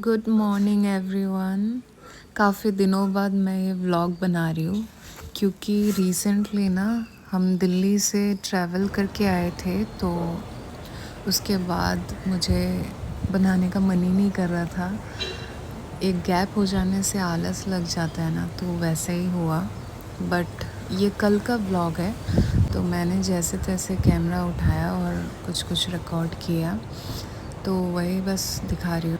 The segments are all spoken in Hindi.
Good morning everyone. काफ़ी दिनों बाद मैं ये व्लॉग बना रही हूँ क्योंकि रिसेंटली ना हम दिल्ली से ट्रैवल करके आए थे, तो उसके बाद मुझे बनाने का मन ही नहीं कर रहा था। एक गैप हो जाने से आलस लग जाता है ना, तो वैसे ही हुआ। बट ये कल का व्लॉग है, तो मैंने जैसे तैसे कैमरा उठाया और कुछ कुछ रिकॉर्ड किया, तो वही बस दिखा रही हूँ।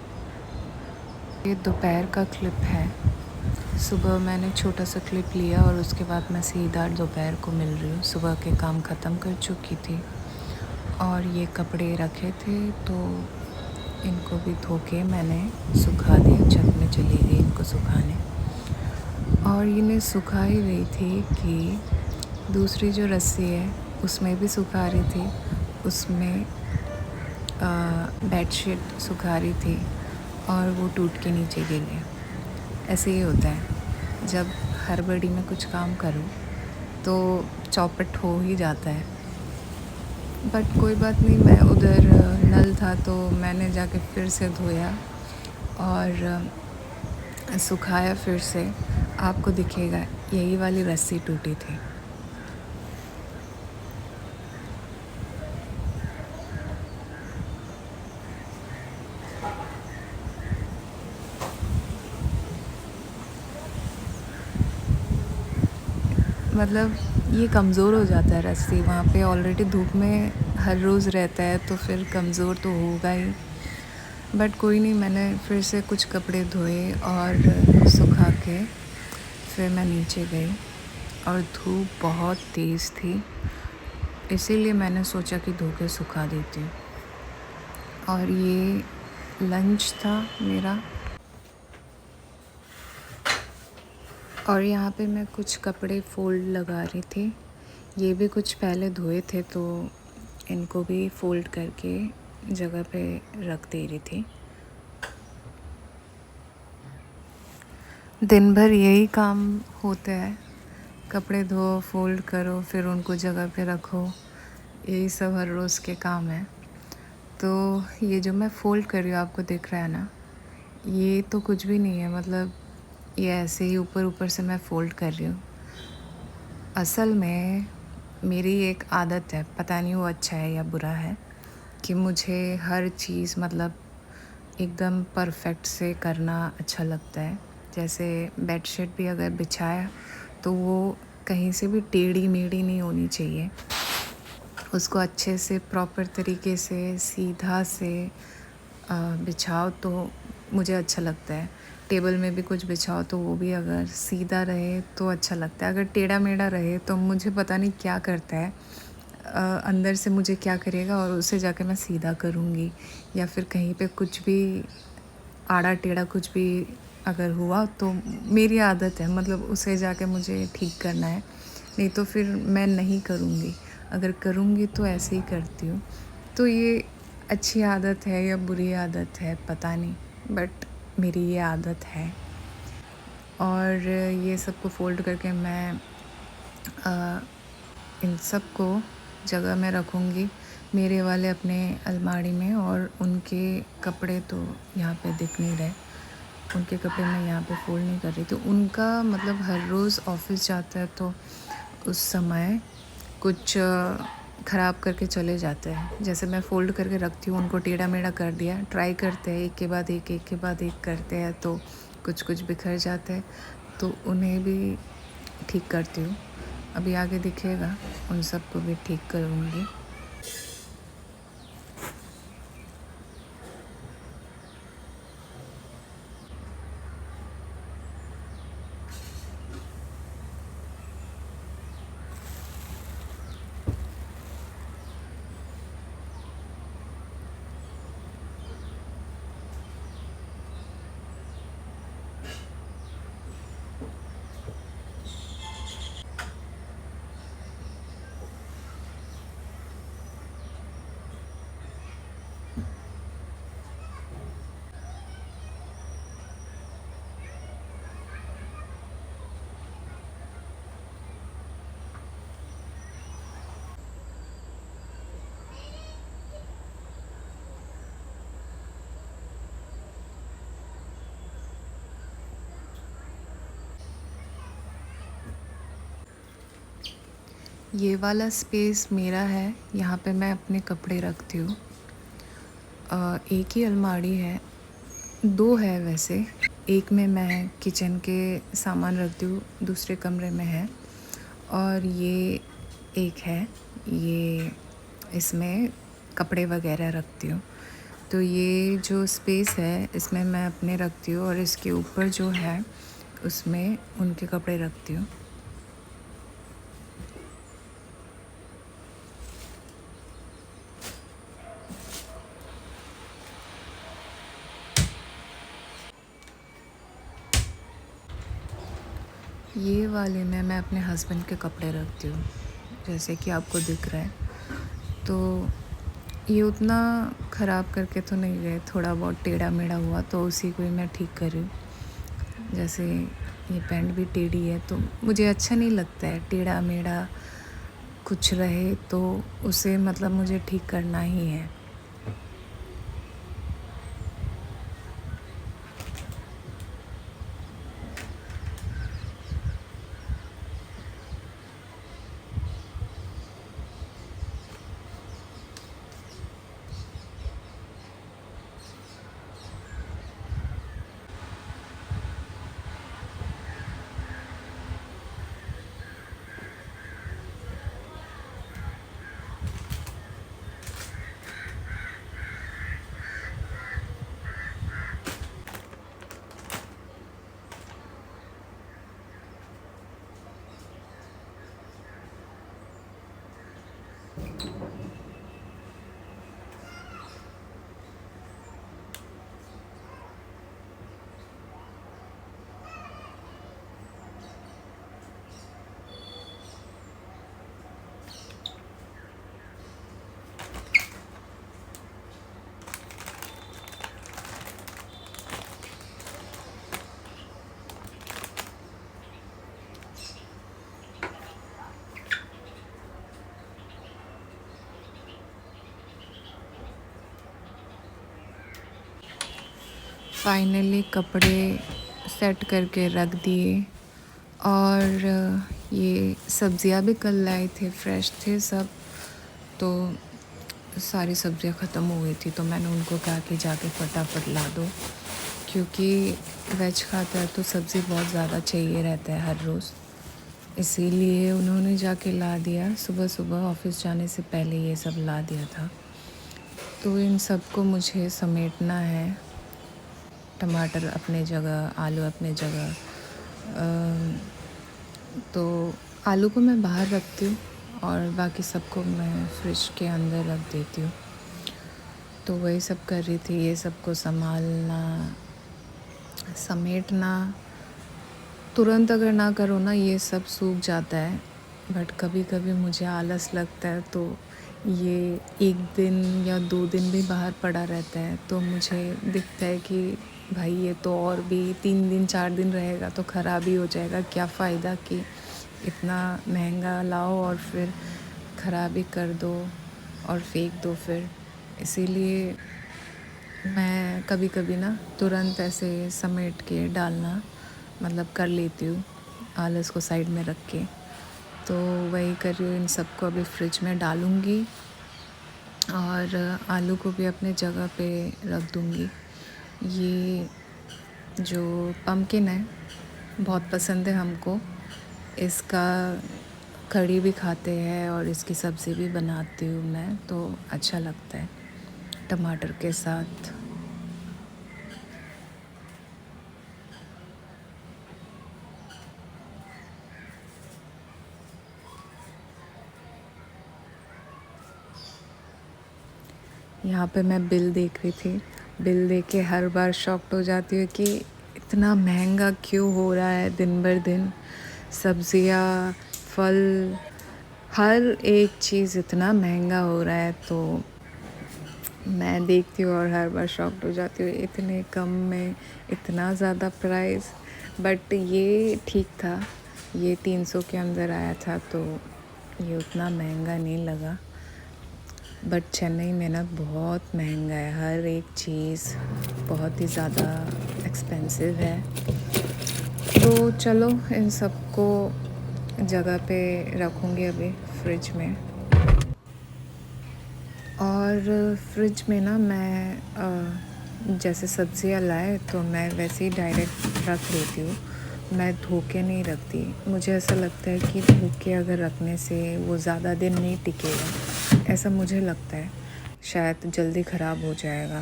ये दोपहर का क्लिप है। सुबह मैंने छोटा सा क्लिप लिया और उसके बाद मैं सीधा दोपहर को मिल रही हूँ। सुबह के काम ख़त्म कर चुकी थी और ये कपड़े रखे थे, तो इनको भी धो के मैंने सुखा दिया। छत में चली गई इनको सुखाने, और इन्हें सुखा ही रही थी कि दूसरी जो रस्सी है उसमें भी सुखा रही थी। उसमें बेडशीट सुखा रही थी और वो टूट के नीचे गिर गया। ऐसे ही होता है, जब हड़बड़ी में कुछ काम करो तो चौपट हो ही जाता है। बट कोई बात नहीं, मैं उधर नल था तो मैंने जाके फिर से धोया और सुखाया फिर से। आपको दिखेगा यही वाली रस्सी टूटी थी। मतलब ये कमज़ोर हो जाता है रस्सी, वहाँ पे ऑलरेडी धूप में हर रोज़ रहता है तो फिर कमज़ोर तो होगा ही। बट कोई नहीं, मैंने फिर से कुछ कपड़े धोए और सुखा के फिर मैं नीचे गई, और धूप बहुत तेज़ थी, इसीलिए मैंने सोचा कि धो के सुखा देती हूँ। और ये लंच था मेरा, और यहाँ पे मैं कुछ कपड़े फ़ोल्ड लगा रही थी। ये भी कुछ पहले धोए थे, तो इनको भी फ़ोल्ड करके जगह पे रख दे रही थी। दिन भर यही काम होता है, कपड़े धो, फ़ोल्ड करो, फिर उनको जगह पे रखो, यही सब हर रोज़ के काम है। तो ये जो मैं फ़ोल्ड कर रही हूँ, आपको दिख रहा है ना, ये तो कुछ भी नहीं है। मतलब ये ऐसे ही ऊपर ऊपर से मैं फ़ोल्ड कर रही हूँ। असल में मेरी एक आदत है, पता नहीं वो अच्छा है या बुरा है, कि मुझे हर चीज़ मतलब एकदम परफेक्ट से करना अच्छा लगता है। जैसे बेडशीट भी अगर बिछाया तो वो कहीं से भी टेढ़ी मेढ़ी नहीं होनी चाहिए। उसको अच्छे से प्रॉपर तरीके से सीधा से बिछाओ तो मुझे अच्छा लगता है। टेबल में भी कुछ बिछाओ तो वो भी अगर सीधा रहे तो अच्छा लगता है। अगर टेढ़ा मेढ़ा रहे तो मुझे पता नहीं क्या करता है, अंदर से मुझे क्या करेगा और उसे जाके मैं सीधा करूँगी, या फिर कहीं पे कुछ भी आड़ा टेढ़ा कुछ भी अगर हुआ तो मेरी आदत है, मतलब उसे जाके मुझे ठीक करना है, नहीं तो फिर मैं नहीं करूँगी। अगर करूँगी तो ऐसे ही करती हूँ। तो ये अच्छी आदत है या बुरी आदत है पता नहीं, बट मेरी ये आदत है। और ये सबको फ़ोल्ड करके मैं इन सब को जगह में रखूँगी, मेरे वाले अपने अलमारी में, और उनके कपड़े तो यहाँ पे दिख नहीं रहे। उनके कपड़े मैं यहाँ पे फ़ोल्ड नहीं कर रही, तो उनका मतलब हर रोज़ ऑफ़िस जाता है तो उस समय कुछ ख़राब करके चले जाते हैं। जैसे मैं फ़ोल्ड करके रखती हूँ, उनको टेढ़ा मेढ़ा कर दिया, ट्राई करते हैं एक के बाद एक के बाद एक करते हैं, तो कुछ कुछ बिखर जाते हैं, तो उन्हें भी ठीक करती हूँ। अभी आगे दिखेगा, उन सबको भी ठीक करूँगी। ये वाला स्पेस मेरा है, यहाँ पे मैं अपने कपड़े रखती हूँ। एक ही अलमारी है, 2 है वैसे। एक में मैं किचन के सामान रखती हूँ, दूसरे कमरे में है। और ये एक है, ये इसमें कपड़े वगैरह रखती हूँ। तो ये जो स्पेस है इसमें मैं अपने रखती हूँ, और इसके ऊपर जो है उसमें उनके कपड़े रखती हूँ। ये वाले में मैं अपने हस्बैंड के कपड़े रखती हूँ, जैसे कि आपको दिख रहा है। तो ये उतना ख़राब करके तो नहीं गए, थोड़ा बहुत टेढ़ा मेढ़ा हुआ तो उसी को ही मैं ठीक कर रही हूँ। जैसे ये पैंट भी टेढ़ी है तो मुझे अच्छा नहीं लगता है, टेढ़ा मेढ़ा कुछ रहे तो उसे मतलब मुझे ठीक करना ही है। फाइनली कपड़े सेट करके रख दिए, और ये सब्ज़ियाँ भी कल लाए थे, फ्रेश थे सब। तो सारी सब्ज़ियाँ ख़त्म हो गई थी तो मैंने उनको कहा कि जाके फटाफट ला दो, क्योंकि वेज खाता है तो सब्ज़ी बहुत ज़्यादा चाहिए रहता है हर रोज़। इसीलिए उन्होंने जाके ला दिया, सुबह सुबह ऑफ़िस जाने से पहले ये सब ला दिया था। तो इन सबको मुझे समेटना है, टमाटर अपने जगह, आलू अपने जगह। तो आलू को मैं बाहर रखती हूँ और बाकी सबको मैं फ्रिज के अंदर रख देती हूँ। तो वही सब कर रही थी, ये सबको संभालना, समेटना। तुरंत अगर ना करो ना ये सब सूख जाता है, बट कभी कभी मुझे आलस लगता है तो ये 1 दिन या 2 दिन भी बाहर पड़ा रहता है तो मुझे दिखता है कि भाई ये तो और भी 3 दिन 4 दिन रहेगा तो ख़राब ही हो जाएगा, क्या फ़ायदा कि इतना महंगा लाओ और फिर ख़राब ही कर दो और फेंक दो फिर। इसीलिए मैं कभी कभी ना तुरंत ऐसे समेट के डालना मतलब कर लेती हूँ, आलस को साइड में रख के। तो वही कर रही हूँ, इन सबको अभी फ्रिज में डालूँगी और आलू को भी अपने जगह पे रख दूँगी। ये जो पम्पकिन है बहुत पसंद है हमको, इसका कढ़ी भी खाते हैं और इसकी सब्ज़ी भी बनाती हूँ मैं, तो अच्छा लगता है टमाटर के साथ। यहाँ पे मैं बिल देख रही थी, बिल देख के हर बार शॉक्ड हो जाती हूँ कि इतना महंगा क्यों हो रहा है दिन भर दिन। सब्ज़ियाँ, फल, हर एक चीज़ इतना महंगा हो रहा है। तो मैं देखती हूँ और हर बार शॉक्ड हो जाती हूँ, इतने कम में इतना ज़्यादा प्राइस। बट ये ठीक था, ये 300 के अंदर आया था तो ये उतना महंगा नहीं लगा। बट चेन्नई में ना बहुत महंगा है, हर एक चीज़ बहुत ही ज़्यादा एक्सपेंसिव है। तो चलो इन सबको जगह पे रखूँगी अभी फ्रिज में। और फ्रिज में ना मैं जैसे सब्ज़ियाँ लाए तो मैं वैसे ही डायरेक्ट रख लेती हूँ, मैं धो के नहीं रखती। मुझे ऐसा लगता है कि धो के अगर रखने से वो ज़्यादा दिन नहीं टिकेगा, ऐसा मुझे लगता है, शायद जल्दी ख़राब हो जाएगा।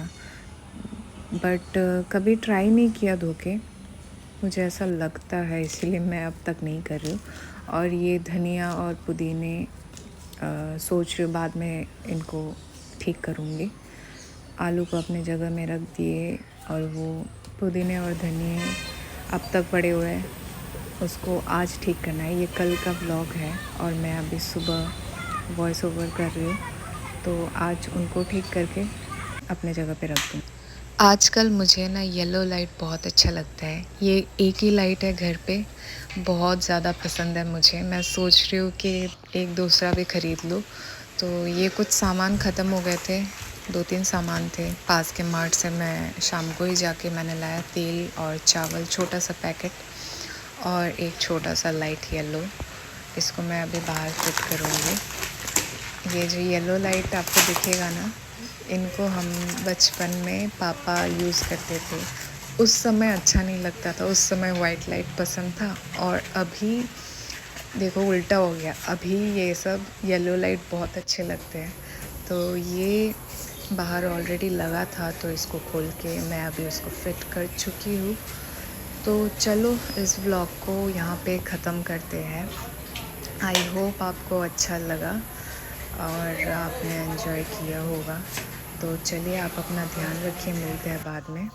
बट कभी ट्राई नहीं किया धो के, मुझे ऐसा लगता है, इसीलिए मैं अब तक नहीं कर रही हूँ। और ये धनिया और पुदीने सोच रही हूँ बाद में इनको ठीक करूँगी। आलू को अपने जगह में रख दिए और वो पुदीने और धनिए अब तक पड़े हुए हैं, उसको आज ठीक करना है। ये कल का व्लॉग है और मैं अभी सुबह वॉइस ओवर कर रही हूँ, तो आज उनको ठीक करके अपने जगह पे रख दूँ। आजकल मुझे ना येलो लाइट बहुत अच्छा लगता है। ये एक ही लाइट है घर पे, बहुत ज़्यादा पसंद है मुझे। मैं सोच रही हूँ कि एक दूसरा भी ख़रीद लूँ। तो ये कुछ सामान ख़त्म हो गए थे, 2-3 सामान थे। पास के मार्ट से मैं शाम को ही जाके मैंने लाया तेल और चावल, छोटा सा पैकेट और एक छोटा सा लाइट येलो। इसको मैं अभी बाहर फिट करूँगी। ये जो येलो लाइट आपको दिखेगा ना, इनको हम बचपन में पापा यूज़ करते थे। उस समय अच्छा नहीं लगता था, उस समय वाइट लाइट पसंद था। और अभी देखो उल्टा हो गया, अभी ये सब येलो लाइट बहुत अच्छे लगते हैं। तो ये बाहर ऑलरेडी लगा था, तो इसको खोल के मैं अभी उसको फिट कर चुकी हूँ। तो चलो इस व्लॉग को यहाँ पे ख़त्म करते हैं। आई होप आपको अच्छा लगा और आपने एंजॉय किया होगा। तो चलिए आप अपना ध्यान रखिए, मिलते हैं बाद में।